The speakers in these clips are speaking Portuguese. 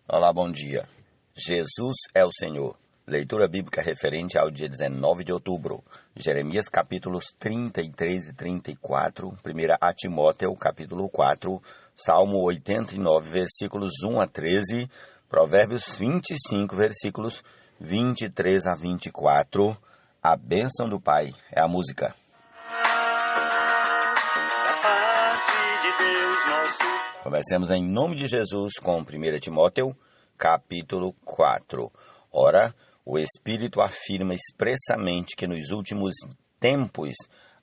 Olá, bom dia. Jesus é o Senhor. Leitura bíblica referente ao dia 19 de outubro. Jeremias capítulos 33 e 34, 1 a Timóteo capítulo 4, Salmo 89, versículos 1 a 13, Provérbios 25, versículos 23 a 24. A bênção do Pai é a música. Comecemos em nome de Jesus com 1 Timóteo, capítulo 4. Ora, o Espírito afirma expressamente que nos últimos tempos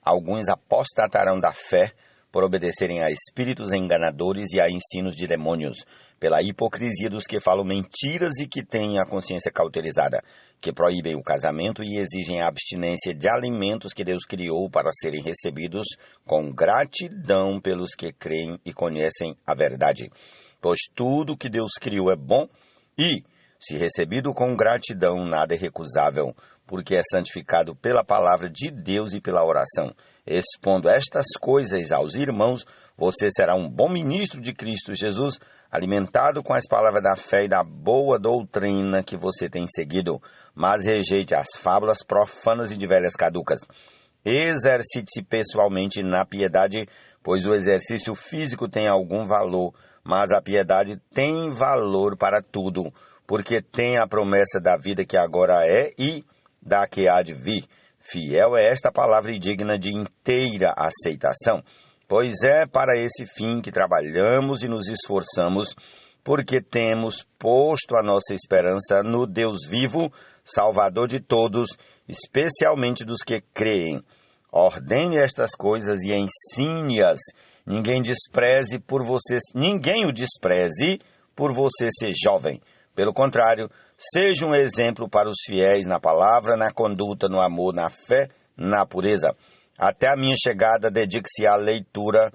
alguns apostatarão da fé por obedecerem a espíritos enganadores e a ensinos de demônios, pela hipocrisia dos que falam mentiras e que têm a consciência cauterizada, que proíbem o casamento e exigem a abstinência de alimentos que Deus criou para serem recebidos com gratidão pelos que creem e conhecem a verdade. Pois tudo que Deus criou é bom e, se recebido com gratidão, nada é recusável, porque é santificado pela palavra de Deus e pela oração. Expondo estas coisas aos irmãos, você será um bom ministro de Cristo Jesus, alimentado com as palavras da fé e da boa doutrina que você tem seguido, mas rejeite as fábulas profanas e de velhas caducas. Exercite-se pessoalmente na piedade, pois o exercício físico tem algum valor, mas a piedade tem valor para tudo, porque tem a promessa da vida que agora é e da que há de vir. Fiel é esta palavra e digna de inteira aceitação, pois é para esse fim que trabalhamos e nos esforçamos, porque temos posto a nossa esperança no Deus vivo, Salvador de todos, especialmente dos que creem. Ordene estas coisas e ensine-as. Ninguém o despreze por você ser jovem. Pelo contrário, seja um exemplo para os fiéis na palavra, na conduta, no amor, na fé, na pureza. Até a minha chegada, dedique-se à leitura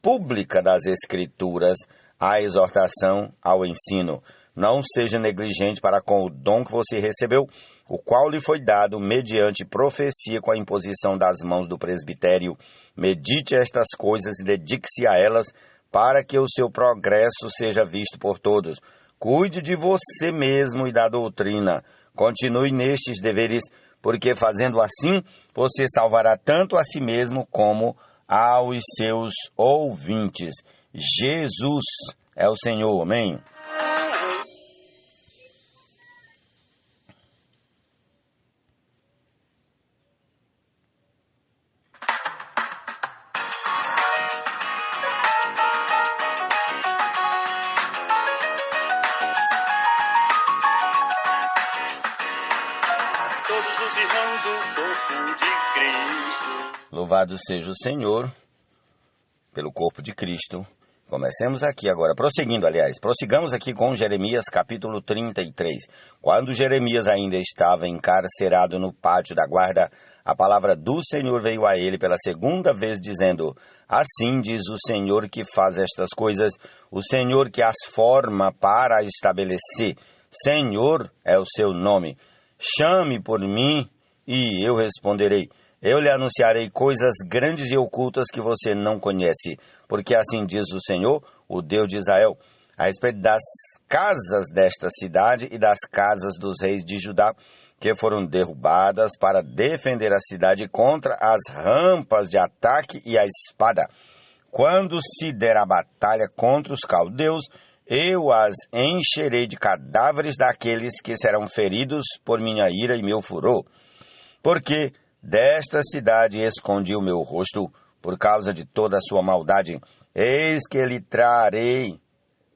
pública das Escrituras, à exortação, ao ensino. Não seja negligente para com o dom que você recebeu, o qual lhe foi dado mediante profecia com a imposição das mãos do presbitério. Medite estas coisas e dedique-se a elas, para que o seu progresso seja visto por todos. Cuide de você mesmo e da doutrina. Continue nestes deveres, porque fazendo assim, você salvará tanto a si mesmo como aos seus ouvintes. Jesus é o Senhor. Amém? Todos os irmãos, o corpo de Cristo. Louvado seja o Senhor pelo corpo de Cristo. Comecemos aqui agora, prossigamos aqui com Jeremias capítulo 33. Quando Jeremias ainda estava encarcerado no pátio da guarda, a palavra do Senhor veio a ele pela segunda vez, dizendo: Assim diz o Senhor que faz estas coisas, o Senhor que as forma para as estabelecer. Senhor é o seu nome. Chame por mim e eu responderei. Eu lhe anunciarei coisas grandes e ocultas que você não conhece, porque assim diz o Senhor, o Deus de Israel, a respeito das casas desta cidade e das casas dos reis de Judá, que foram derrubadas para defender a cidade contra as rampas de ataque e a espada. Quando se der a batalha contra os caldeus, eu as encherei de cadáveres daqueles que serão feridos por minha ira e meu furor. Porque desta cidade escondi o meu rosto por causa de toda a sua maldade. Eis que lhe trarei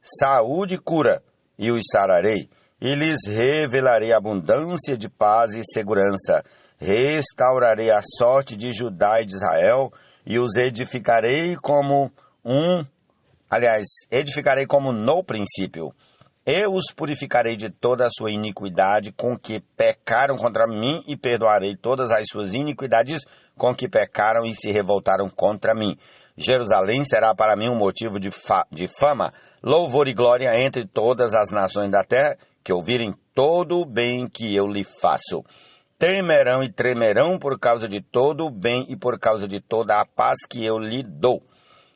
saúde e cura, e os sararei, e lhes revelarei abundância de paz e segurança. Restaurarei a sorte de Judá e de Israel, e os edificarei como no princípio. Eu os purificarei de toda a sua iniquidade com que pecaram contra mim e perdoarei todas as suas iniquidades com que pecaram e se revoltaram contra mim. Jerusalém será para mim um motivo de fama, louvor e glória entre todas as nações da terra que ouvirem todo o bem que eu lhe faço. Temerão e tremerão por causa de todo o bem e por causa de toda a paz que eu lhe dou.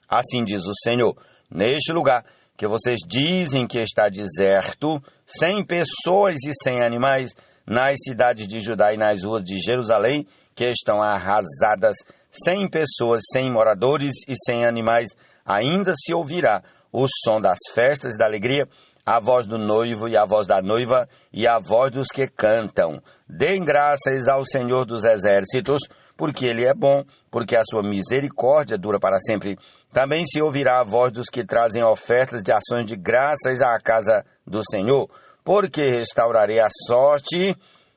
Assim diz o Senhor: neste lugar que vocês dizem que está deserto, sem pessoas e sem animais, nas cidades de Judá e nas ruas de Jerusalém, que estão arrasadas, sem pessoas, sem moradores e sem animais, ainda se ouvirá o som das festas e da alegria, a voz do noivo e a voz da noiva e a voz dos que cantam. Deem graças ao Senhor dos Exércitos, porque Ele é bom, porque a sua misericórdia dura para sempre. Também se ouvirá a voz dos que trazem ofertas de ações de graças à casa do Senhor, porque restaurarei a sorte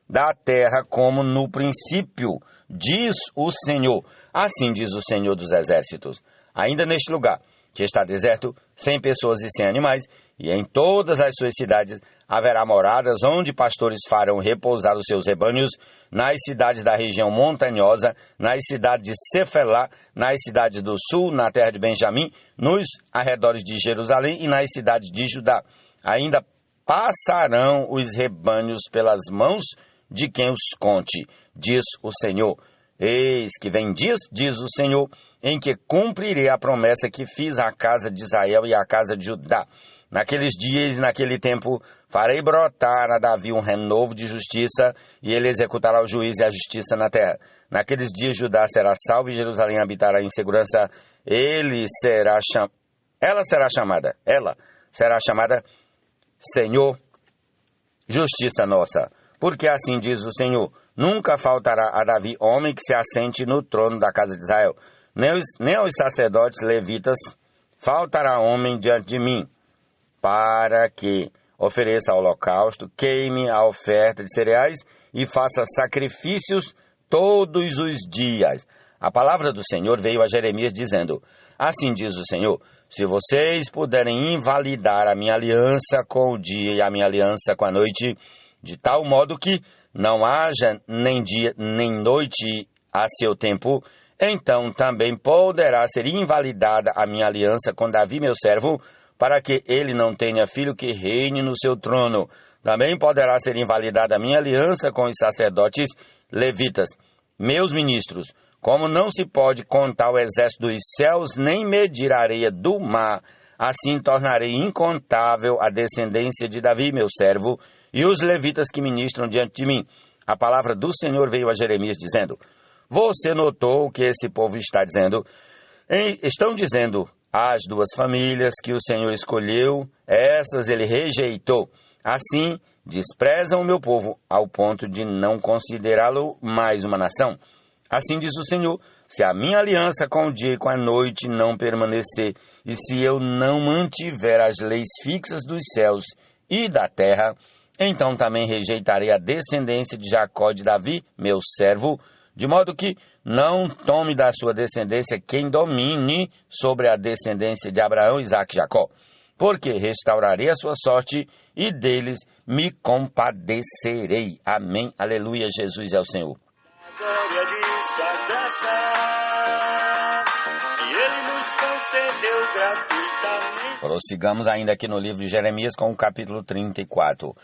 da terra como no princípio, diz o Senhor. Assim diz o Senhor dos Exércitos. Ainda neste lugar, que está deserto, sem pessoas e sem animais, e em todas as suas cidades haverá moradas onde pastores farão repousar os seus rebanhos, nas cidades da região montanhosa, nas cidades de Cefelá, nas cidades do sul, na terra de Benjamim, nos arredores de Jerusalém e nas cidades de Judá. Ainda passarão os rebanhos pelas mãos de quem os conte, diz o Senhor. Eis que vem dias, diz o Senhor, em que cumprirei a promessa que fiz à casa de Israel e à casa de Judá. Naqueles dias e naquele tempo farei brotar a Davi um renovo de justiça, e ele executará o juízo e a justiça na terra. Naqueles dias Judá será salvo e Jerusalém habitará em segurança. Ela será chamada Senhor, justiça nossa. Porque assim diz o Senhor, nunca faltará a Davi homem que se assente no trono da casa de Israel, nem aos sacerdotes levitas faltará homem diante de mim, para que ofereça holocausto, queime a oferta de cereais e faça sacrifícios todos os dias. A palavra do Senhor veio a Jeremias dizendo, assim diz o Senhor, se vocês puderem invalidar a minha aliança com o dia e a minha aliança com a noite, de tal modo que não haja nem dia nem noite a seu tempo, então também poderá ser invalidada a minha aliança com Davi, meu servo, para que ele não tenha filho que reine no seu trono. Também poderá ser invalidada a minha aliança com os sacerdotes levitas, meus ministros. Como não se pode contar o exército dos céus, nem medir a areia do mar, assim tornarei incontável a descendência de Davi, meu servo, e os levitas que ministram diante de mim. A palavra do Senhor veio a Jeremias dizendo, você notou o que esse povo está dizendo? Estão dizendo, as duas famílias que o Senhor escolheu, essas ele rejeitou. Assim, desprezam o meu povo, ao ponto de não considerá-lo mais uma nação. Assim diz o Senhor, se a minha aliança com o dia e com a noite não permanecer, e se eu não mantiver as leis fixas dos céus e da terra, então também rejeitarei a descendência de Jacó e de Davi, meu servo, de modo que não tome da sua descendência quem domine sobre a descendência de Abraão, Isaque e Jacó, porque restaurarei a sua sorte e deles me compadecerei. Amém. Aleluia. Jesus é o Senhor. Glória de sua graça, que Ele nos concedeu gratuitamente. Prossigamos ainda aqui no livro de Jeremias com o capítulo 34.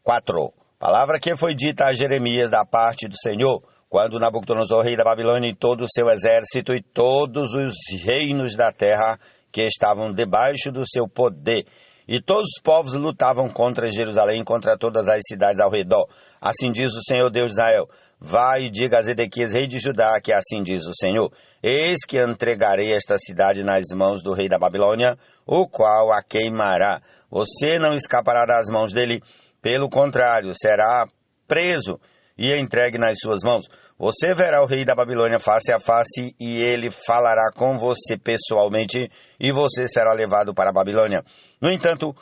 4. Palavra que foi dita a Jeremias da parte do Senhor, quando Nabucodonosor, rei da Babilônia, e todo o seu exército e todos os reinos da terra que estavam debaixo do seu poder, e todos os povos lutavam contra Jerusalém, contra todas as cidades ao redor. Assim diz o Senhor Deus de Israel, vai e diga a Zedequias, rei de Judá, que assim diz o Senhor, eis que entregarei esta cidade nas mãos do rei da Babilônia, o qual a queimará. Você não escapará das mãos dele, pelo contrário, será preso e entregue nas suas mãos. Você verá o rei da Babilônia face a face, e ele falará com você pessoalmente, e você será levado para a Babilônia. No entanto,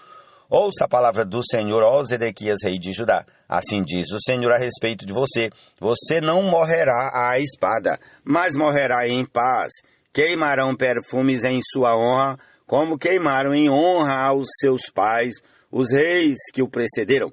ouça a palavra do Senhor, ó Zedequias, rei de Judá. Assim diz o Senhor a respeito de você. Você não morrerá à espada, mas morrerá em paz. Queimarão perfumes em sua honra, como queimaram em honra aos seus pais, os reis que o precederam.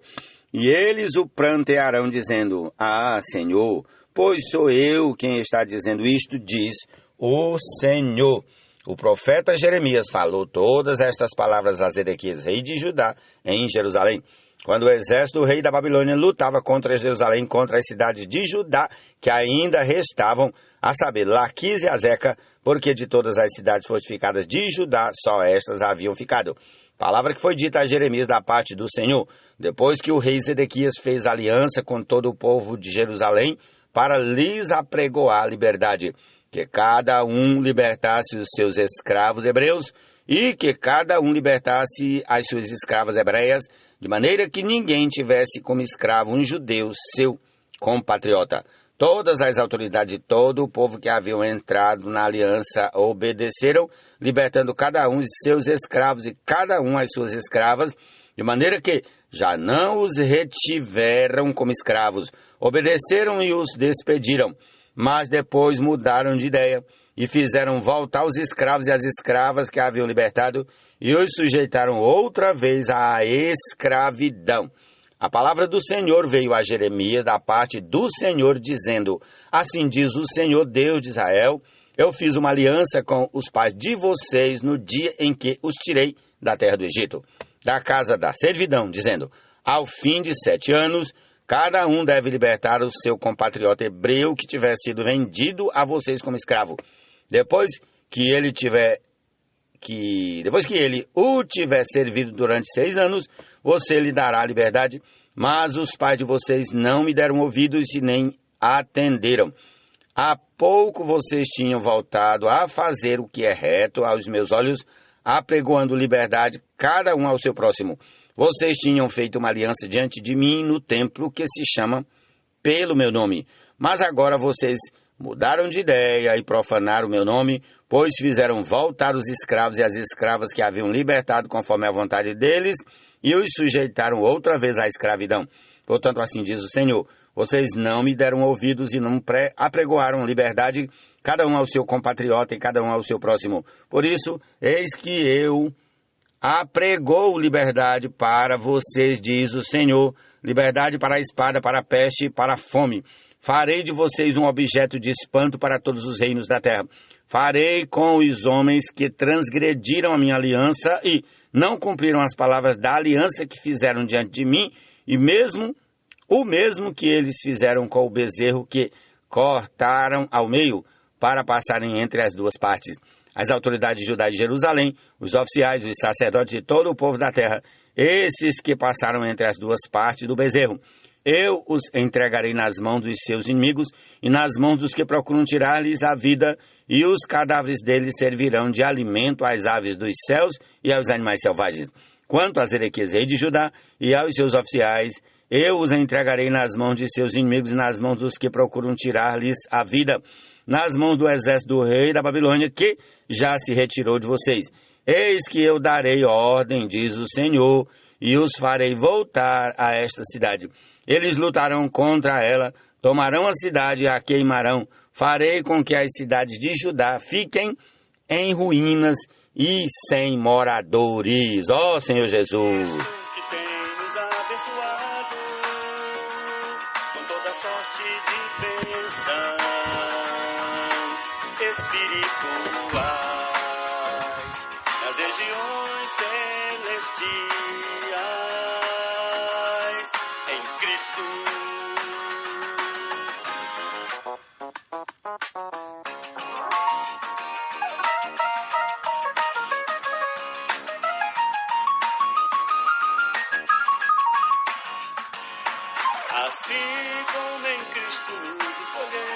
E eles o prantearão, dizendo, ah, Senhor, pois sou eu quem está dizendo isto, diz o Senhor. O profeta Jeremias falou todas estas palavras a Zedequias, rei de Judá, em Jerusalém, quando o exército do rei da Babilônia lutava contra Jerusalém, contra as cidades de Judá, que ainda restavam, a saber, Laquis e Azeca, porque de todas as cidades fortificadas de Judá, só estas haviam ficado. Palavra que foi dita a Jeremias da parte do Senhor, depois que o rei Zedequias fez aliança com todo o povo de Jerusalém para lhes apregoar a liberdade, que cada um libertasse os seus escravos hebreus e que cada um libertasse as suas escravas hebreias, de maneira que ninguém tivesse como escravo um judeu seu compatriota. Todas as autoridades de todo o povo que haviam entrado na aliança obedeceram, libertando cada um de seus escravos e cada um as suas escravas, de maneira que já não os retiveram como escravos, obedeceram e os despediram, mas depois mudaram de ideia e fizeram voltar os escravos e as escravas que haviam libertado e os sujeitaram outra vez à escravidão. A palavra do Senhor veio a Jeremias da parte do Senhor, dizendo: Assim diz o Senhor Deus de Israel, eu fiz uma aliança com os pais de vocês no dia em que os tirei da terra do Egito, da casa da servidão, dizendo: Ao fim de 7 anos, cada um deve libertar o seu compatriota hebreu que tiver sido vendido a vocês como escravo. Depois que ele o tiver servido durante 6 anos, você lhe dará a liberdade, mas os pais de vocês não me deram ouvidos e nem atenderam. Há pouco vocês tinham voltado a fazer o que é reto aos meus olhos, apregoando liberdade cada um ao seu próximo. Vocês tinham feito uma aliança diante de mim no templo que se chama pelo meu nome. Mas agora vocês mudaram de ideia e profanaram o meu nome, pois fizeram voltar os escravos e as escravas que haviam libertado conforme a vontade deles e os sujeitaram outra vez à escravidão. Portanto, assim diz o Senhor, vocês não me deram ouvidos e não apregoaram liberdade, cada um ao seu compatriota e cada um ao seu próximo. Por isso, eis que eu apregou liberdade para vocês, diz o Senhor, liberdade para a espada, para a peste e para a fome. Farei de vocês um objeto de espanto para todos os reinos da terra. Farei com os homens que transgrediram a minha aliança e não cumpriram as palavras da aliança que fizeram diante de mim, e o mesmo que eles fizeram com o bezerro que cortaram ao meio para passarem entre as duas partes. As autoridades de Judá e Jerusalém, os oficiais, os sacerdotes e todo o povo da terra, esses que passaram entre as duas partes do bezerro, eu os entregarei nas mãos dos seus inimigos e nas mãos dos que procuram tirar-lhes a vida, e os cadáveres deles servirão de alimento às aves dos céus e aos animais selvagens. Quanto a Zedequias, rei de Judá, e aos seus oficiais, eu os entregarei nas mãos de seus inimigos e nas mãos dos que procuram tirar-lhes a vida, nas mãos do exército do rei da Babilônia, que já se retirou de vocês. Eis que eu darei ordem, diz o Senhor, e os farei voltar a esta cidade. Eles lutarão contra ela, tomarão a cidade e a queimarão. Farei com que as cidades de Judá fiquem em ruínas e sem moradores. Ó Senhor Jesus! Que tem nos abençoado com toda sorte de bênção espirituais nas regiões celestiais em Cristo. Assim como em Cristo nos escolheu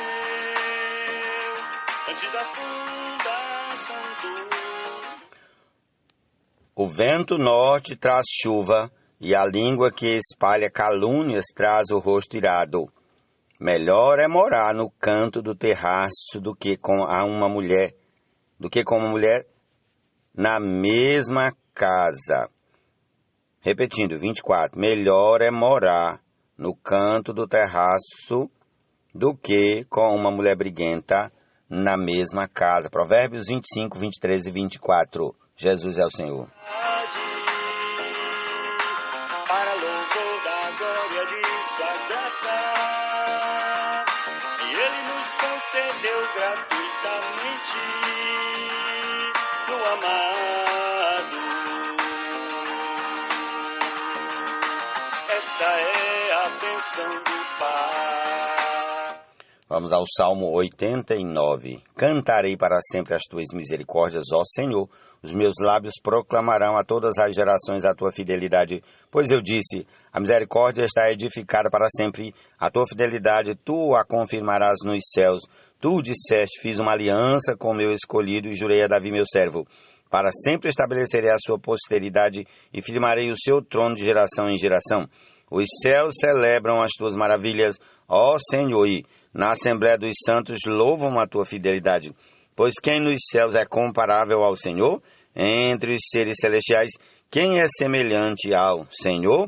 antes da fundação do... O vento norte traz chuva, e a língua que espalha calúnias traz o rosto irado. Melhor é morar no canto do terraço do que com uma mulher na mesma casa. Repetindo, 24. Melhor é morar no canto do terraço do que com uma mulher briguenta na mesma casa. Provérbios 25, 23 e 24. Jesus é o Senhor. Para louvor da glória de sua graça, e Ele nos concedeu gratuitamente no amado. Esta é a bênção do Pai. Vamos ao Salmo 89. Cantarei para sempre as tuas misericórdias, ó Senhor. Os meus lábios proclamarão a todas as gerações a tua fidelidade. Pois eu disse, a misericórdia está edificada para sempre. A tua fidelidade, tu a confirmarás nos céus. Tu disseste, fiz uma aliança com meu escolhido e jurei a Davi meu servo. Para sempre estabelecerei a sua posteridade e firmarei o seu trono de geração em geração. Os céus celebram as tuas maravilhas, ó Senhor, e na Assembleia dos Santos louvam a tua fidelidade. Pois quem nos céus é comparável ao Senhor? Entre os seres celestiais, quem é semelhante ao Senhor?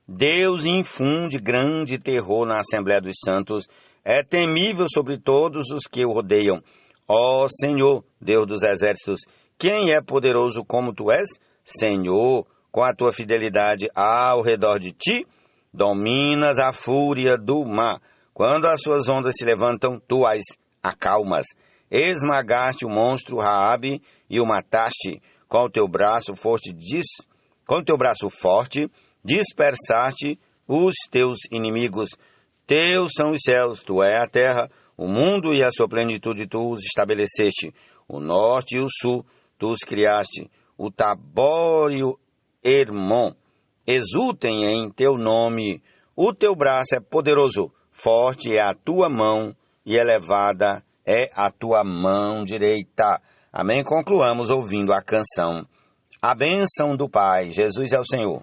Deus infunde grande terror na Assembleia dos Santos, é temível sobre todos os que o rodeiam. Ó Senhor, Deus dos exércitos, quem é poderoso como tu és? Senhor, com a tua fidelidade ao redor de ti, dominas a fúria do mar. Quando as suas ondas se levantam, tu as acalmas. Esmagaste o monstro Raabe e o mataste. Com o teu braço forte, dispersaste os teus inimigos. Teus são os céus, tu é a terra, o mundo e a sua plenitude tu os estabeleceste. O norte e o sul tu os criaste. O Tabor e o Hermon exultem em teu nome. O teu braço é poderoso. Forte é a tua mão e elevada é a tua mão direita. Amém? Concluamos ouvindo a canção A Bênção do Pai. Jesus é o Senhor.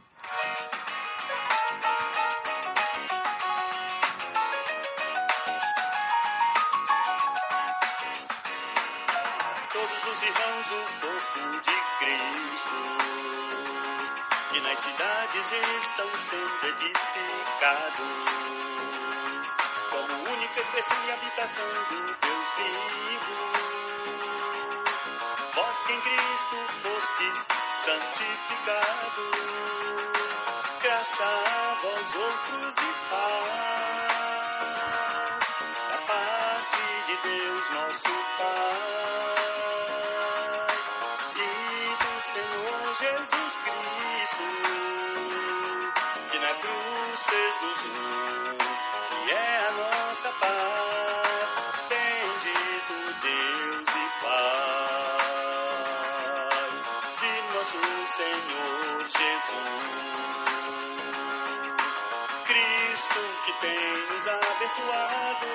Todos os irmãos, o corpo de Cristo, que nas cidades estão sendo edificados, como única expressão e habitação do Deus vivo. Vós que em Cristo fostes santificados, graça a vós outros e paz, da parte de Deus nosso Pai e do Senhor Jesus Cristo, que na cruz fez-nos e é a nossa paz. Bendito Deus e Pai de nosso Senhor Jesus Cristo, que tem nos abençoado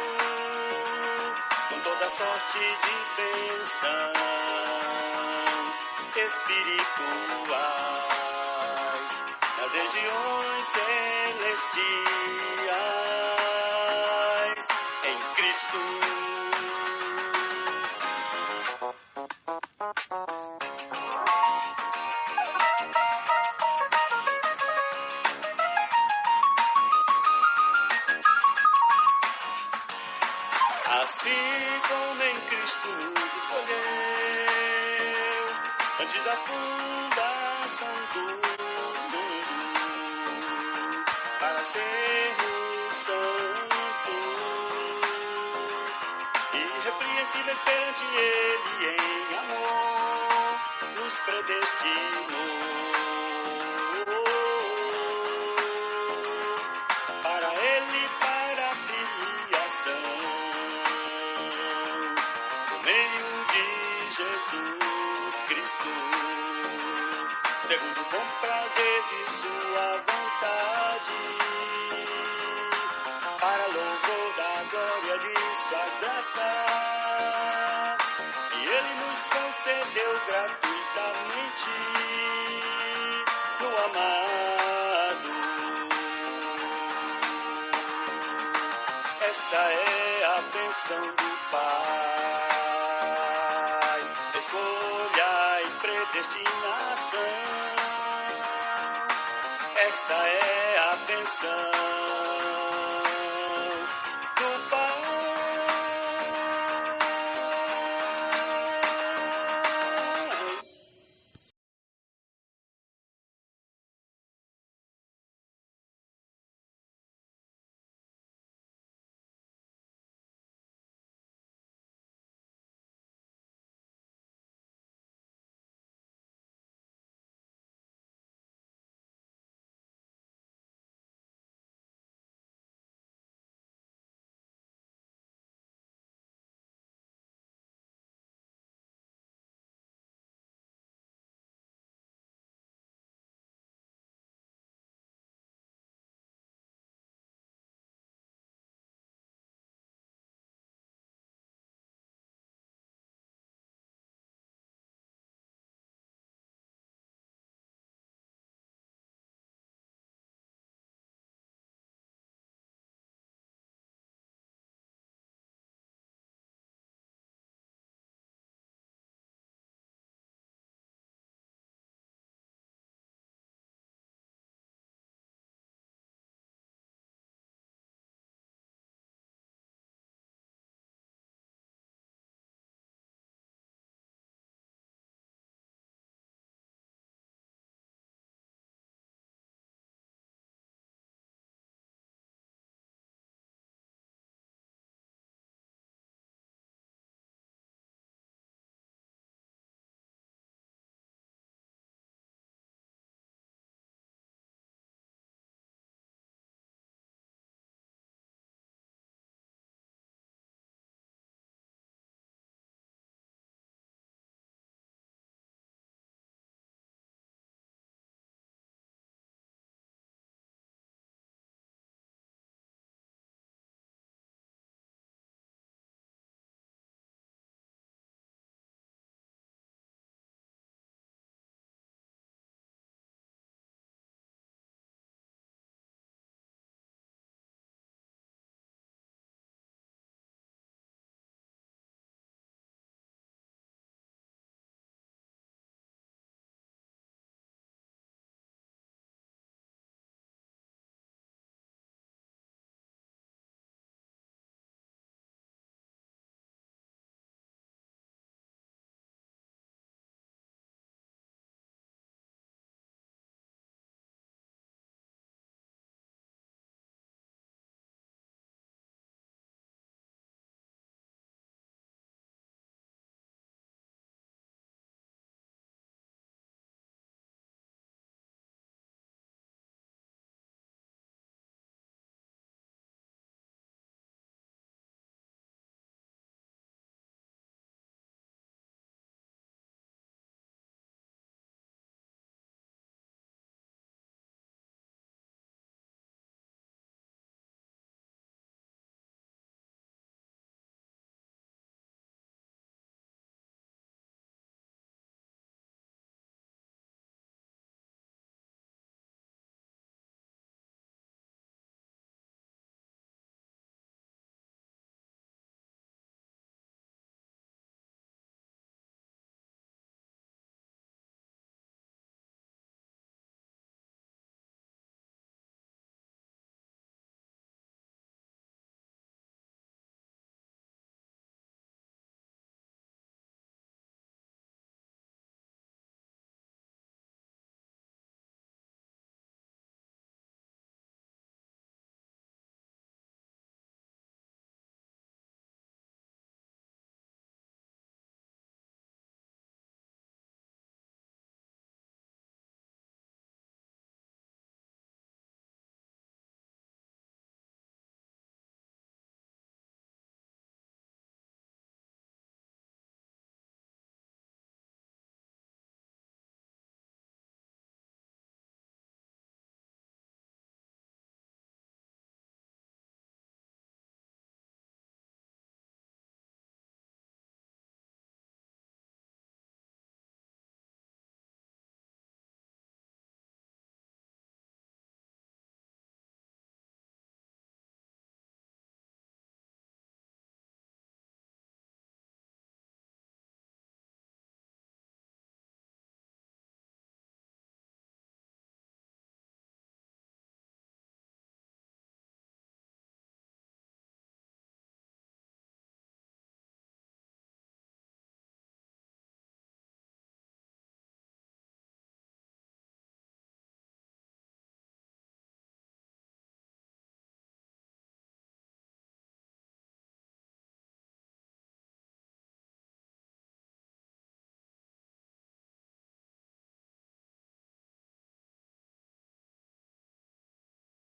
com toda sorte de bênção espirituais nas regiões celestiais em Cristo. Assim como em Cristo nos escolheu antes da fundação do mundo, para sermos santos e irrepreensíveis perante Ele em amor, nos predestinou para Ele, para a filiação, por meio de Jesus Cristo, segundo o bom prazer de sua vontade, para louvor da glória de sua graça, e Ele nos concedeu gratuitamente no amado. Esta é a bênção do Pai, escolha e predestinação. Esta é a bênção